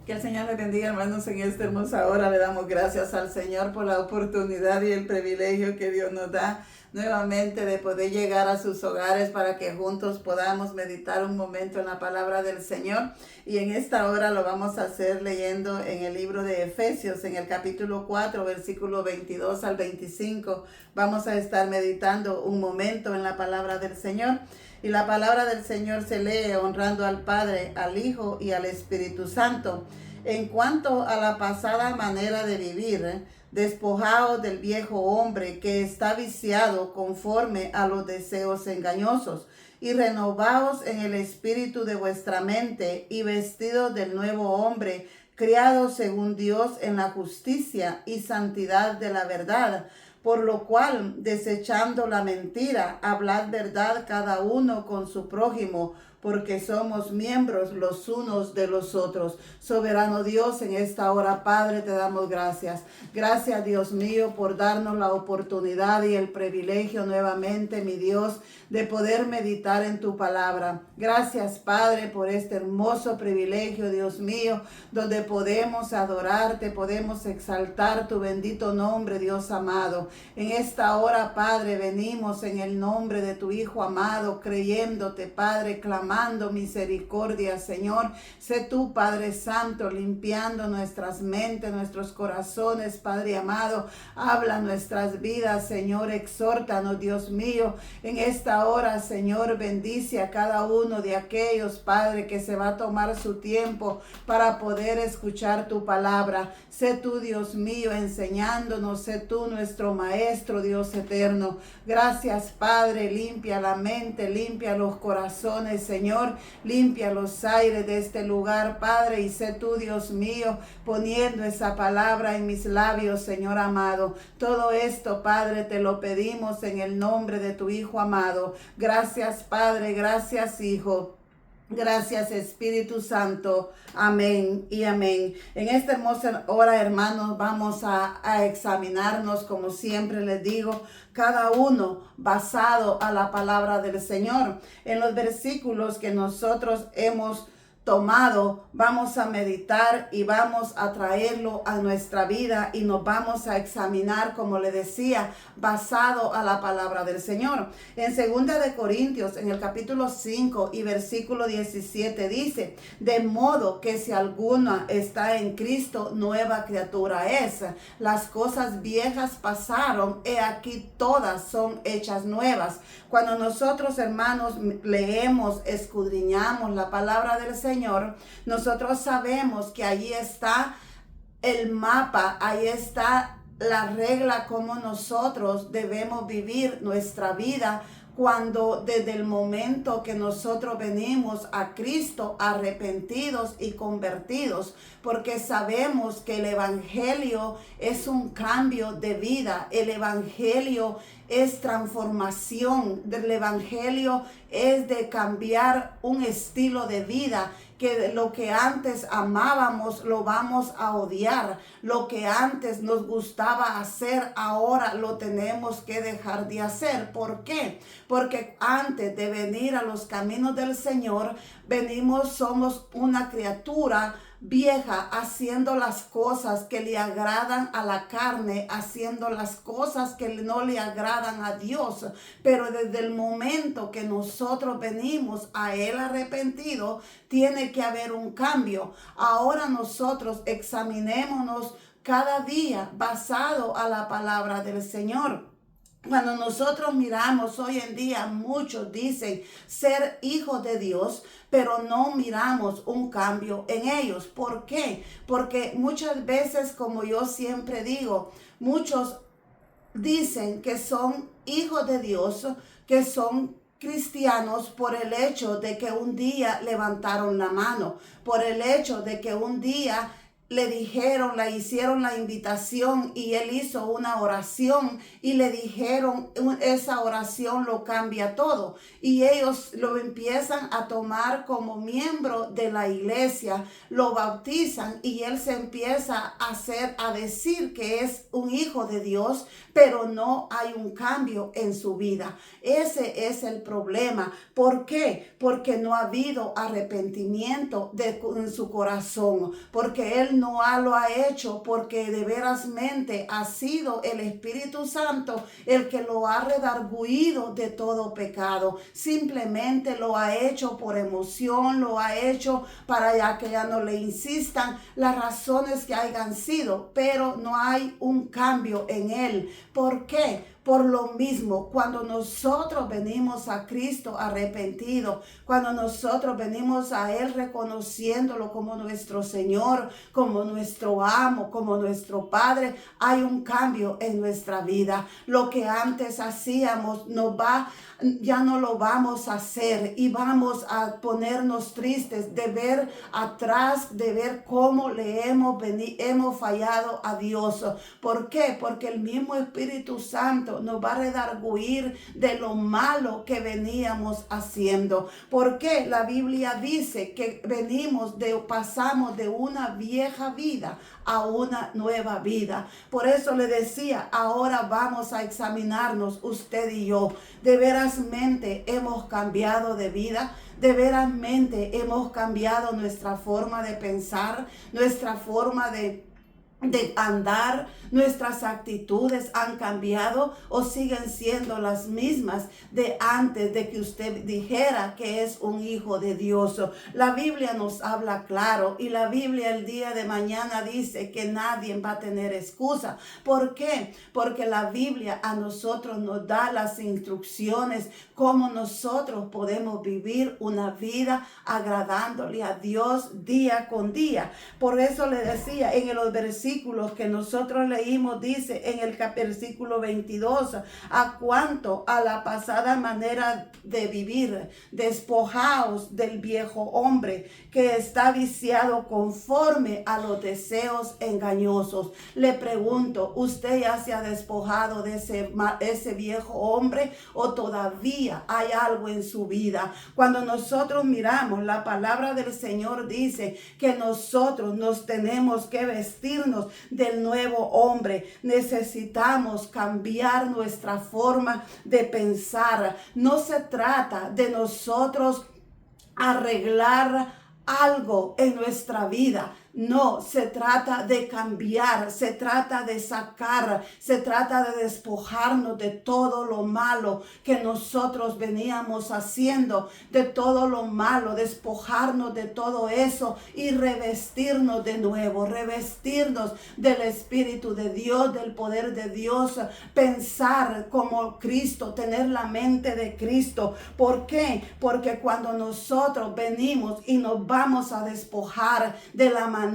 Que el Señor les bendiga, hermanos, en esta hermosa hora. Le damos gracias al Señor por la oportunidad y el privilegio que Dios nos da nuevamente de poder llegar a sus hogares para que juntos podamos meditar un momento en la palabra del Señor. Y en esta hora lo vamos a hacer leyendo en el libro de Efesios, en el capítulo 4, versículo 22 al 25. Vamos a estar meditando un momento en la palabra del Señor. Y la palabra del Señor se lee honrando al Padre, al Hijo y al Espíritu Santo. En cuanto a la pasada manera de vivir, despojaos del viejo hombre que está viciado conforme a los deseos engañosos, y renovaos en el espíritu de vuestra mente, y vestidos del nuevo hombre, criado según Dios en la justicia y santidad de la verdad. Por lo cual, desechando la mentira, hablad verdad cada uno con su prójimo, porque somos miembros los unos de los otros. Soberano Dios, en esta hora, Padre, te damos gracias. Gracias, Dios mío, por darnos la oportunidad y el privilegio nuevamente, mi Dios, de poder meditar en tu palabra. Gracias, Padre, por este hermoso privilegio, Dios mío, donde podemos adorarte, podemos exaltar tu bendito nombre, Dios amado. En esta hora, Padre, venimos en el nombre de tu Hijo amado, creyéndote, Padre, clamando misericordia, Señor. Sé tú, Padre Santo, limpiando nuestras mentes, nuestros corazones, Padre amado. Habla nuestras vidas, Señor, exhórtanos, Dios mío. En esta hora, Señor, bendice a cada uno de aquellos, Padre, que se va a tomar su tiempo para poder escuchar tu palabra. Sé tú, Dios mío, enseñándonos, sé tú nuestro Maestro, Dios eterno. Gracias, Padre, limpia la mente, limpia los corazones, Señor, limpia los aires de este lugar, Padre, y sé tú, Dios mío, poniendo esa palabra en mis labios, Señor amado. Todo esto, Padre, te lo pedimos en el nombre de tu Hijo amado. Gracias, Padre, gracias, Hijo. Gracias, Espíritu Santo. Amén y amén. En esta hermosa hora, hermanos, vamos a examinarnos, como siempre les digo, cada uno basado a la palabra del Señor. En los versículos que nosotros hemos tomado, vamos a meditar y vamos a traerlo a nuestra vida y nos vamos a examinar, como le decía, basado a la palabra del Señor. En 2 de Corintios, en el capítulo 5 y versículo 17 dice: de modo que si alguna está en Cristo, nueva criatura es. Las cosas viejas pasaron, he aquí todas son hechas nuevas. Cuando nosotros, hermanos, leemos, escudriñamos la palabra del Señor, nosotros sabemos que allí está el mapa, ahí está la regla como nosotros debemos vivir nuestra vida cuando desde el momento que nosotros venimos a Cristo arrepentidos y convertidos, porque sabemos que el Evangelio es un cambio de vida, el Evangelio es transformación, el Evangelio es de cambiar un estilo de vida, que lo que antes amábamos lo vamos a odiar, lo que antes nos gustaba hacer ahora lo tenemos que dejar de hacer. ¿Por qué? Porque antes de venir a los caminos del Señor, somos una criatura vieja, haciendo las cosas que le agradan a la carne, haciendo las cosas que no le agradan a Dios. Pero desde el momento que nosotros venimos a Él arrepentido, tiene que haber un cambio. Ahora nosotros examinémonos cada día basado a la palabra del Señor. Cuando nosotros miramos hoy en día, muchos dicen ser hijos de Dios, pero no miramos un cambio en ellos. ¿Por qué? Porque muchas veces, como yo siempre digo, muchos dicen que son hijos de Dios, que son cristianos por el hecho de que un día levantaron la mano, por el hecho de que un día le dijeron, le hicieron la invitación y él hizo una oración y le dijeron, esa oración lo cambia todo. Y ellos lo empiezan a tomar como miembro de la iglesia, lo bautizan y él se empieza a decir que es un hijo de Dios, pero no hay un cambio en su vida. Ese es el problema. ¿Por qué? Porque no ha habido arrepentimiento en su corazón, porque él no lo ha hecho, porque de verasmente ha sido el Espíritu Santo el que lo ha redarguido de todo pecado. Simplemente lo ha hecho por emoción, lo ha hecho para ya que ya no le insistan las razones que hayan sido, pero no hay un cambio en él. ¿Por qué? Por lo mismo, cuando nosotros venimos a Cristo arrepentido, cuando nosotros venimos a Él reconociéndolo como nuestro Señor, como nuestro amo, como nuestro Padre, hay un cambio en nuestra vida. Lo que antes hacíamos ya no lo vamos a hacer y vamos a ponernos tristes de ver atrás, de ver cómo le hemos fallado a Dios. ¿Por qué? Porque el mismo Espíritu Santo nos va a redarguir de lo malo que veníamos haciendo. Porque la Biblia dice que pasamos de una vieja vida a una nueva vida. Por eso le decía, ahora vamos a examinarnos usted y yo. De verasmente hemos cambiado de vida. De verasmente hemos cambiado nuestra forma de pensar, nuestra forma de andar, nuestras actitudes han cambiado o siguen siendo las mismas de antes de que usted dijera que es un hijo de Dios. La Biblia nos habla claro y la Biblia el día de mañana dice que nadie va a tener excusa. ¿Por qué? Porque la Biblia a nosotros nos da las instrucciones cómo nosotros podemos vivir una vida agradándole a Dios día con día. Por eso le decía en los versículos que nosotros leímos, dice en el versículo 22, a cuanto a la pasada manera de vivir, despojaos del viejo hombre que está viciado conforme a los deseos engañosos. Le pregunto, ¿usted ya se ha despojado de ese viejo hombre o todavía hay algo en su vida? Cuando nosotros miramos, la palabra del Señor dice que nosotros nos tenemos que vestirnos del nuevo hombre. Necesitamos cambiar nuestra forma de pensar. No se trata de nosotros arreglar algo en nuestra vida. No, se trata de cambiar, se trata de sacar, se trata de despojarnos de todo lo malo que nosotros veníamos haciendo, de todo lo malo, despojarnos de todo eso y revestirnos de nuevo, revestirnos del Espíritu de Dios, del poder de Dios, pensar como Cristo, tener la mente de Cristo. ¿Por qué? Porque cuando nosotros venimos y nos vamos a despojar de la manera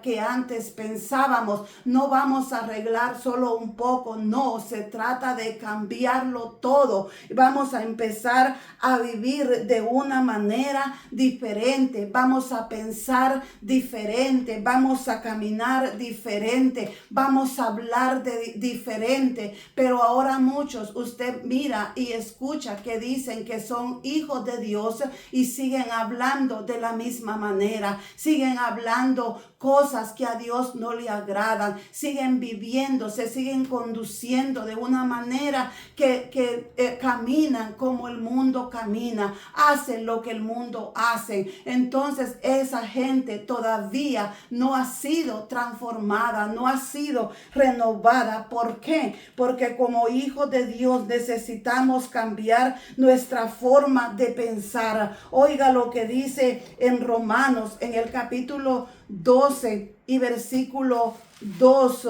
que antes pensábamos, no vamos a arreglar solo un poco, no, se trata de cambiarlo todo. Vamos a empezar a vivir de una manera diferente, vamos a pensar diferente, vamos a caminar diferente, vamos a hablar diferente. Pero ahora muchos, usted mira y escucha que dicen que son hijos de Dios y siguen hablando de la misma manera, siguen hablando cosas que a Dios no le agradan, siguen viviendo, se siguen conduciendo de una manera que caminan como el mundo camina, hacen lo que el mundo hace. Entonces esa gente todavía no ha sido transformada, no ha sido renovada. ¿Por qué? Porque como hijos de Dios necesitamos cambiar nuestra forma de pensar. Oiga lo que dice en Romanos, en el capítulo 12 y versículo 2,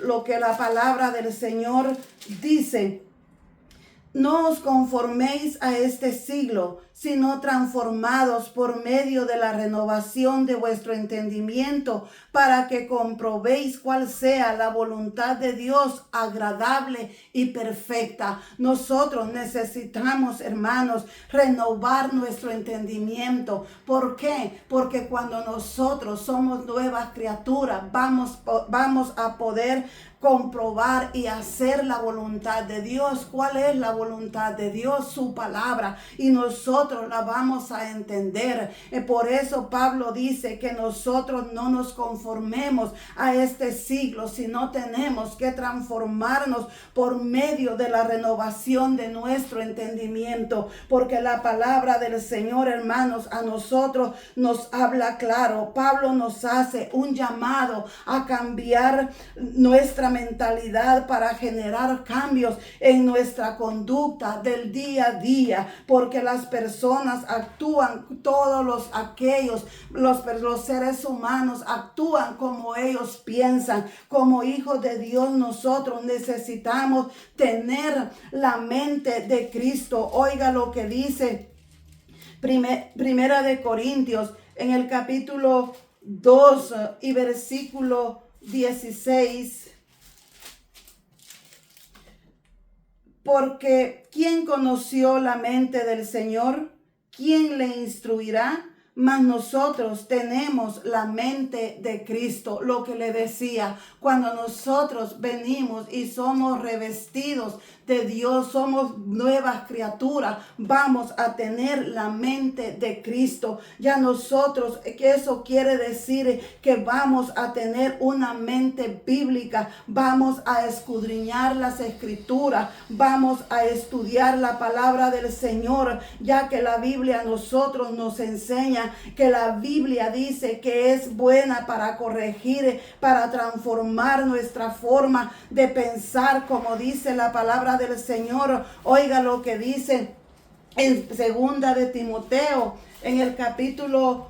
lo que la palabra del Señor dice: no os conforméis a este siglo, sino transformados por medio de la renovación de vuestro entendimiento, para que comprobéis cuál sea la voluntad de Dios, agradable y perfecta. Nosotros necesitamos, hermanos, renovar nuestro entendimiento. ¿Por qué? Porque cuando nosotros somos nuevas criaturas, vamos a poder comprobar y hacer la voluntad de Dios. ¿Cuál es la voluntad de Dios? Su palabra. Y nosotros la vamos a entender. Por eso Pablo dice que nosotros no nos conformemos a este siglo, sino tenemos que transformarnos por medio de la renovación de nuestro entendimiento. Porque la palabra del Señor, hermanos, a nosotros nos habla claro. Pablo nos hace un llamado a cambiar nuestra mentalidad para generar cambios en nuestra conducta del día a día, porque las personas actúan, los seres humanos actúan como ellos piensan. Como hijos de Dios, nosotros necesitamos tener la mente de Cristo. Oiga lo que dice Primera de Corintios en el capítulo 2 y versículo 16. Porque ¿quién conoció la mente del Señor? ¿Quién le instruirá? Mas nosotros tenemos la mente de Cristo. Lo que le decía, cuando nosotros venimos y somos revestidos de Dios, somos nuevas criaturas, vamos a tener la mente de Cristo. Ya nosotros, que eso quiere decir que vamos a tener una mente bíblica, vamos a escudriñar las escrituras, vamos a estudiar la palabra del Señor, ya que la Biblia a nosotros nos enseña que la Biblia dice que es buena para corregir, para transformar nuestra forma de pensar, como dice la palabra del Señor. Oiga lo que dice en segunda de Timoteo, en el capítulo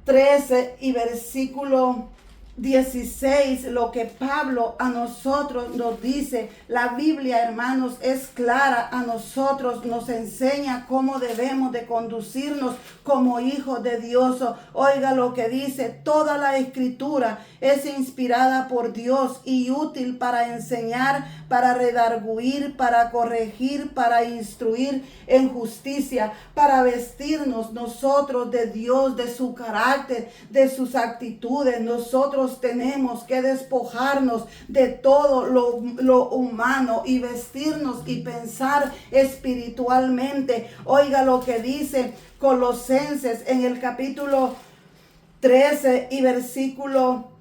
13 y versículo 16, lo que Pablo a nosotros nos dice. La Biblia, hermanos, es clara a nosotros, nos enseña cómo debemos de conducirnos como hijos de Dios. Oiga lo que dice: toda la escritura es inspirada por Dios y útil para enseñar, para redarguir, para corregir, para instruir en justicia, para vestirnos nosotros de Dios, de su carácter, de sus actitudes. Nosotros tenemos que despojarnos de todo lo humano y vestirnos y pensar espiritualmente. Oiga lo que dice Colosenses en el capítulo 13 y versículo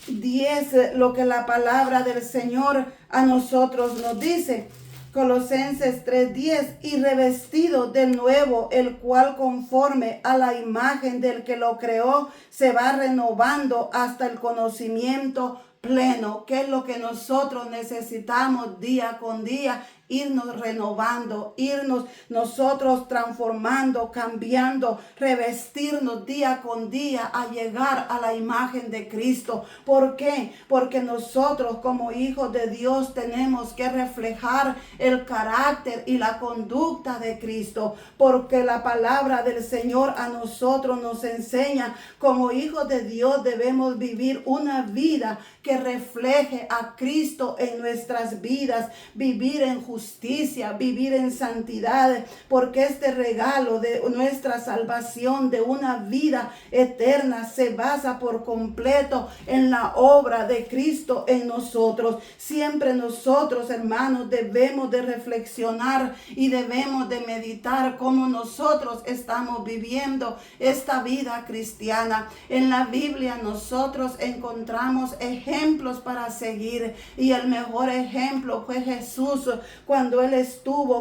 10, lo que la palabra del Señor a nosotros nos dice. Colosenses 3:10, y revestido del nuevo, el cual conforme a la imagen del que lo creó, se va renovando hasta el conocimiento pleno. ¿Qué es lo que nosotros necesitamos día con día? Irnos renovando, irnos nosotros transformando, cambiando, revestirnos día con día a llegar a la imagen de Cristo. ¿Por qué? Porque nosotros como hijos de Dios tenemos que reflejar el carácter y la conducta de Cristo, porque la palabra del Señor a nosotros nos enseña, como hijos de Dios debemos vivir una vida que refleje a Cristo en nuestras vidas, vivir en justicia, vivir en santidad, porque este regalo de nuestra salvación, de una vida eterna, se basa por completo en la obra de Cristo en nosotros. Siempre nosotros, hermanos, debemos de reflexionar y debemos de meditar cómo nosotros estamos viviendo esta vida cristiana. En la Biblia nosotros encontramos ejemplos para seguir, y el mejor ejemplo fue Jesús. Cuando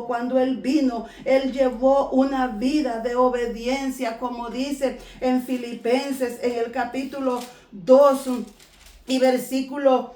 cuando Él vino, Él llevó una vida de obediencia, como dice en Filipenses en el capítulo 2 y versículo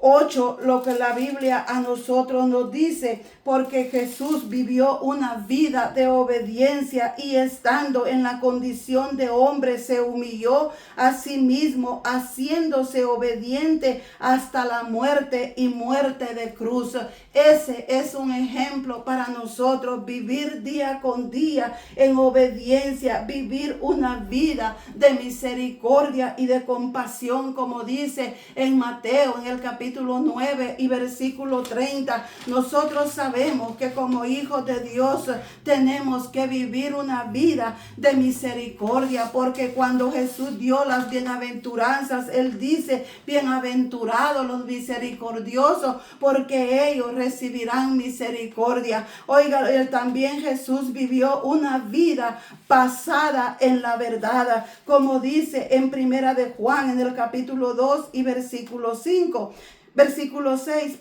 8, lo que la Biblia a nosotros nos dice, porque Jesús vivió una vida de obediencia y estando en la condición de hombre se humilló a sí mismo, haciéndose obediente hasta la muerte y muerte de cruz. Ese es un ejemplo para nosotros, vivir día con día en obediencia, vivir una vida de misericordia y de compasión, como dice en Mateo, en el capítulo 9 y versículo 30. Nosotros sabemos que como hijos de Dios tenemos que vivir una vida de misericordia, porque cuando Jesús dio las bienaventuranzas, Él dice, bienaventurados los misericordiosos, porque ellos recibirán misericordia. Oiga, también Jesús vivió una vida basada en la verdad, como dice en Primera de Juan, en el capítulo 2 y versículo 5. Versículo 6,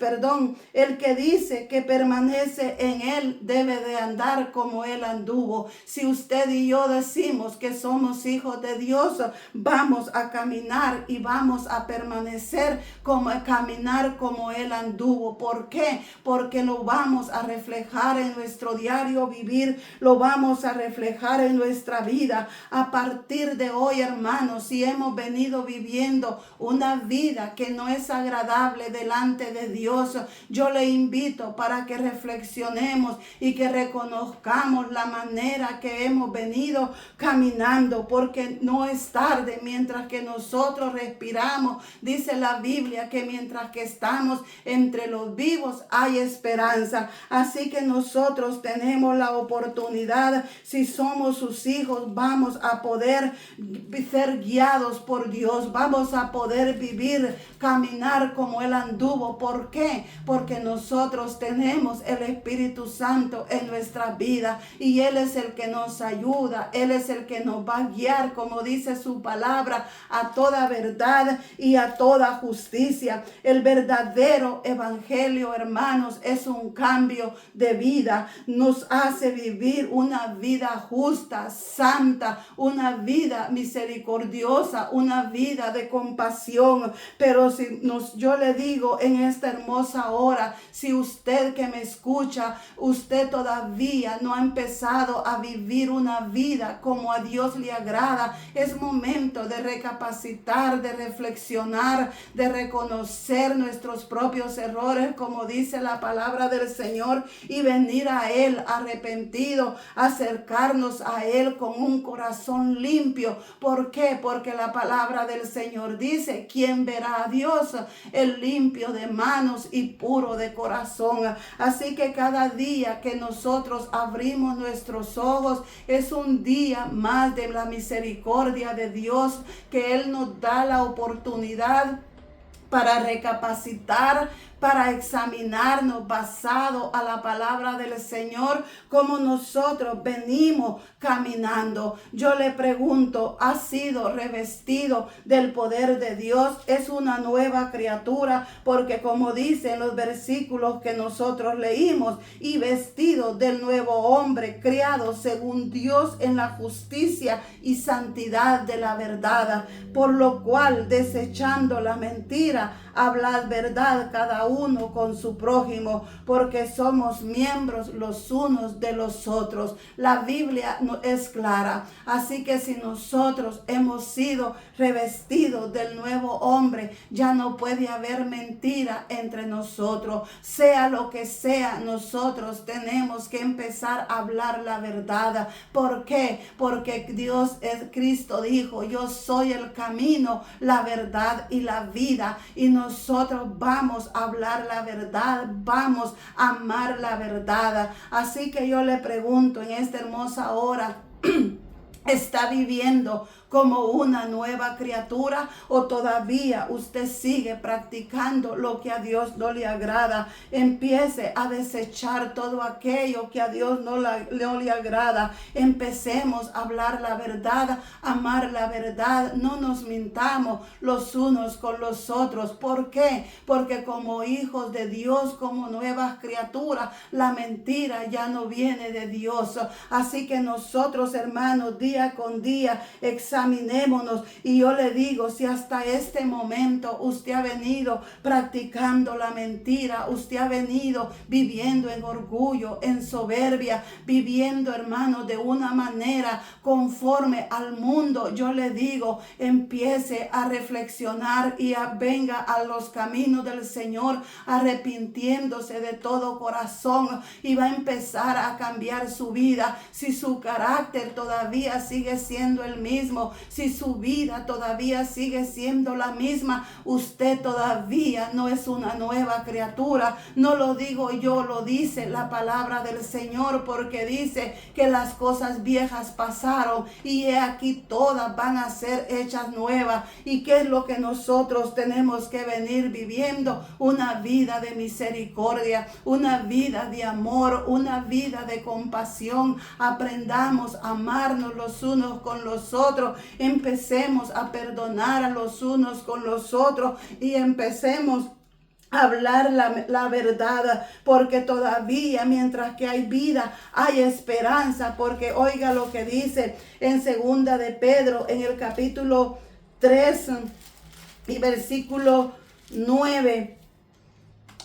el que dice que permanece en él debe de andar como él anduvo. Si usted y yo decimos que somos hijos de Dios, vamos a caminar y vamos a permanecer caminar como él anduvo. ¿Por qué? Porque lo vamos a reflejar en nuestro diario vivir, lo vamos a reflejar en nuestra vida. A partir de hoy, hermanos, si hemos venido viviendo una vida que no es agradable delante de Dios, yo le invito para que reflexionemos y que reconozcamos la manera que hemos venido caminando, porque no es tarde. Mientras que nosotros respiramos, dice la Biblia que mientras que estamos entre los vivos hay esperanza. Así que nosotros tenemos la oportunidad, si somos sus hijos, vamos a poder ser guiados por Dios, vamos a poder vivir, caminar como Él anduvo. ¿Por qué? Porque nosotros tenemos el Espíritu Santo en nuestra vida y Él es el que nos ayuda, Él es el que nos va a guiar, como dice su palabra, a toda verdad y a toda justicia. El verdadero evangelio, hermanos, es un cambio de vida, nos hace vivir una vida justa, santa, una vida misericordiosa, una vida de compasión. Pero yo le digo en esta hermosa hora, si usted que me escucha, usted todavía no ha empezado a vivir una vida como a Dios le agrada, es momento de recapacitar, de reflexionar, de reconocer nuestros propios errores, como dice la palabra del Señor, y venir a Él arrepentido, acercarnos a Él con un corazón limpio. ¿Por qué? Porque la palabra del Señor dice, ¿quién verá a Dios? El limpio de manos y puro de corazón. Así que cada día que nosotros abrimos nuestros ojos es un día más de la misericordia de Dios, que Él nos da la oportunidad para recapacitar, para examinarnos basado a la palabra del Señor, como nosotros venimos caminando. Yo le pregunto, ¿ha sido revestido del poder de Dios? Es una nueva criatura, porque como dicen los versículos que nosotros leímos, y vestido del nuevo hombre, criado según Dios en la justicia y santidad de la verdad, por lo cual, desechando la mentira, hablad verdad cada uno con su prójimo, porque somos miembros los unos de los otros. La Biblia es clara. Así que si nosotros hemos sido revestidos del nuevo hombre, ya no puede haber mentira entre nosotros. Sea lo que sea, nosotros tenemos que empezar a hablar la verdad. ¿Por qué? Porque Cristo dijo, yo soy el camino, la verdad y la vida, y nosotros vamos a hablar la verdad, vamos a amar la verdad. Así que yo le pregunto en esta hermosa hora, ¿está viviendo como una nueva criatura o todavía usted sigue practicando lo que a Dios no le agrada? Empiece a desechar todo aquello que a Dios no le agrada. Empecemos a hablar la verdad, amar la verdad. No nos mintamos los unos con los otros. ¿Por qué? Porque como hijos de Dios, como nuevas criaturas, la mentira ya no viene de Dios. Así que nosotros, hermanos, día con día, examinamos examinémonos. Y yo le digo, si hasta este momento usted ha venido practicando la mentira, usted ha venido viviendo en orgullo, en soberbia, viviendo, hermano, de una manera conforme al mundo, yo le digo, empiece a reflexionar y venga a los caminos del Señor, arrepintiéndose de todo corazón, y va a empezar a cambiar su vida. Si su carácter todavía sigue siendo el mismo, si su vida todavía sigue siendo la misma, usted todavía no es una nueva criatura. No lo digo yo, lo dice la palabra del Señor, porque dice que las cosas viejas pasaron y he aquí todas van a ser hechas nuevas. ¿Y qué es lo que nosotros tenemos que venir viviendo? Una vida de misericordia, una vida de amor, una vida de compasión. Aprendamos a amarnos los unos con los otros, empecemos a perdonar a los unos con los otros y empecemos hablar la verdad, porque todavía mientras que hay vida hay esperanza, porque oiga lo que dice en segunda de Pedro en el capítulo 3 y versículo 9.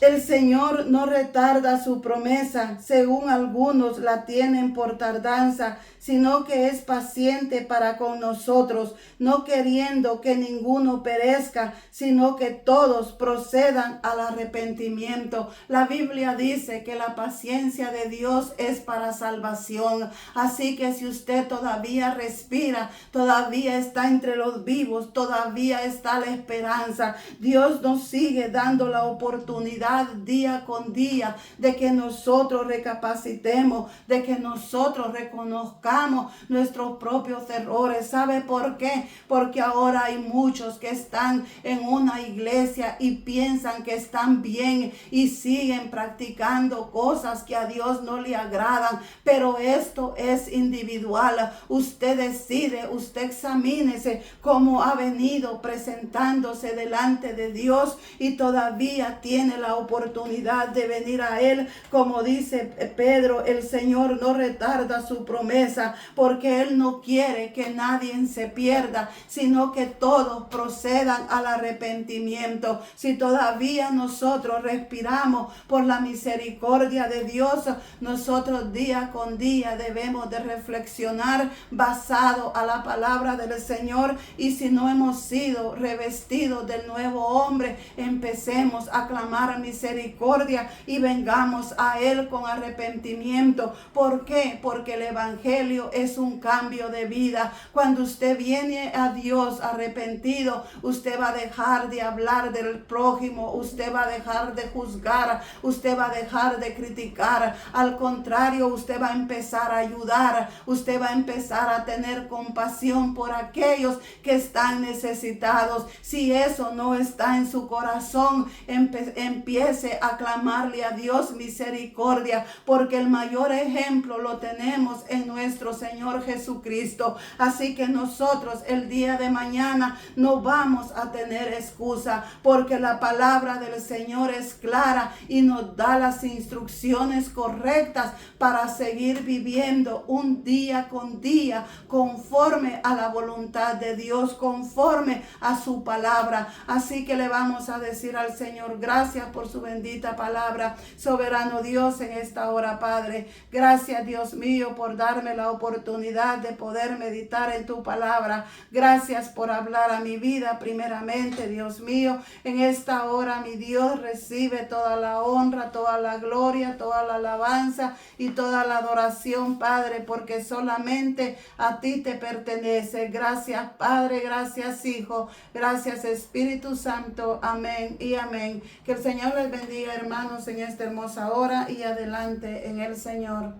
El Señor no retarda su promesa, según algunos la tienen por tardanza, sino que es paciente para con nosotros, no queriendo que ninguno perezca, sino que todos procedan al arrepentimiento. La Biblia dice que la paciencia de Dios es para salvación. Así que si usted todavía respira, todavía está entre los vivos, todavía está la esperanza. Dios nos sigue dando la oportunidad día con día de que nosotros recapacitemos, de que nosotros reconozcamos nuestros propios errores. ¿Sabe por qué? Porque ahora hay muchos que están en una iglesia y piensan que están bien y siguen practicando cosas que a Dios no le agradan, pero esto es individual. Usted decide, usted examínese cómo ha venido presentándose delante de Dios y todavía tiene la oportunidad de venir a Él. Como dice Pedro, el Señor no retarda su promesa, porque Él no quiere que nadie se pierda, sino que todos procedan al arrepentimiento. Si todavía nosotros respiramos por la misericordia de Dios, nosotros día con día debemos de reflexionar basado a la palabra del Señor, y si no hemos sido revestidos del nuevo hombre, empecemos a clamar misericordia y vengamos a Él con arrepentimiento. ¿Por qué? Porque el evangelio es un cambio de vida. Cuando usted viene a Dios arrepentido, usted va a dejar de hablar del prójimo, usted va a dejar de juzgar, usted va a dejar de criticar. Al contrario, usted va a empezar a ayudar, usted va a empezar a tener compasión por aquellos que están necesitados. Si eso no está en su corazón, empiece a clamarle a Dios misericordia, porque el mayor ejemplo lo tenemos en nuestro Señor Jesucristo. Así que nosotros el día de mañana no vamos a tener excusa, porque la palabra del Señor es clara y nos da las instrucciones correctas para seguir viviendo un día con día conforme a la voluntad de Dios, conforme a su palabra. Así que le vamos a decir al Señor, gracias por su bendita palabra. Soberano Dios, en esta hora, Padre, gracias, Dios mío, por darme la oportunidad de poder meditar en tu palabra. Gracias por hablar a mi vida primeramente, Dios mío. En esta hora, mi Dios, recibe toda la honra, toda la gloria, toda la alabanza y toda la adoración, Padre, porque solamente a ti te pertenece. Gracias, Padre, gracias, Hijo, gracias, Espíritu Santo. Amén y amén. Que el Señor les bendiga, hermanos, en esta hermosa hora y adelante en el Señor.